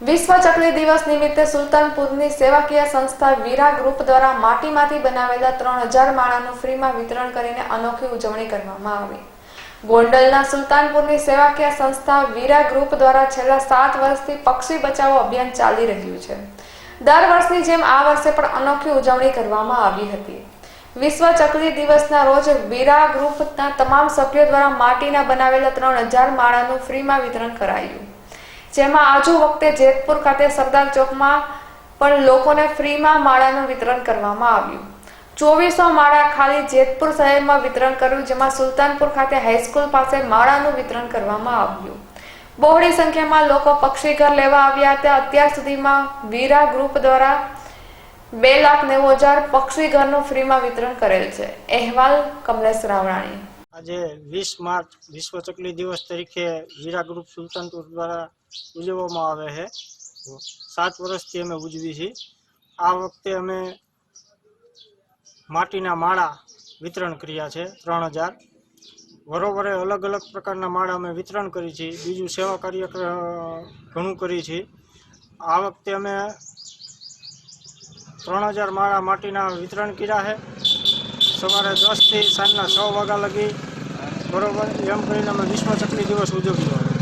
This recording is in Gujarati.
વિશ્વ ચકલી દિવસ નિમિત્તે સુલતાનપુરની સેવાકીય સંસ્થા વીરા ગ્રુપ દ્વારા માટીમાંથી બનાવેલા 3000 માળાનું ફ્રીમાં વિતરણ કરીને અનોખી ઉજવણી કરવામાં આવી। ગોંડલના સુલતાનપુરની સેવાકીય સંસ્થા વીરા ગ્રુપ દ્વારા છેલ્લા 7 વર્ષથી પક્ષી બચાવો અભિયાન ચાલી રહ્યું છે। દર વર્ષની જેમ આ વર્ષે પણ અનોખી ઉજવણી કરવામાં આવી હતી। વિશ્વ ચકલી દિવસના રોજ વીરા ગ્રુપના તમામ સભ્યો દ્વારા માટીના બનાવેલા 3000 માળાનું ફ્રીમાં વિતરણ કરાયું, જેમાં આજુ વખતે જેતપુર ખાતે સરદાર ચોકમાં પણ લોકોને ફ્રીમાં માળાનું વિતરણ કરવામાં આવ્યું। 2400 માળા ખાલી જેતપુર શહેરમાં વિતરણ કર્યું, જેમાં સુલતાનપુર ખાતે હાઈસ્કૂલ પાસે માળાનું વિતરણ કરવામાં આવ્યું। બહોળી સંખ્યામાં લોકો પક્ષી ઘર લેવા આવ્યા હતા। અત્યાર સુધીમાં વીરા ગ્રુપ દ્વારા 2,90,000 પક્ષી ઘરનું ફ્રીમાં વિતરણ કરેલ છે। અહેવાલ કમલેશ રાવરાણી। આજે 20 માર્ચ વિશ્વ ચકલી દિવસ તરીકે વીરા ગ્રુપ સુલતાનપુર દ્વારા ઉજવવામાં આવે છે। 7 વર્ષથી અમે ઉજવી છીએ। આ વખતે અમે માટીના માળા વિતરણ કર્યા છે 3000। બરોબર અલગ અલગ પ્રકારના માળા અમે વિતરણ કરી છે। બીજું સેવા કાર્ય ઘણું કરી છે। આ વખતે અમે 3000 માળા માટીના વિતરણ કર્યા છે। સવારે 10 થી સાંજના 6 વાગ્યા લગી બરોબર એમ કરીને અમે વિશ્વ ચકલી દિવસ ઉજવ્યો।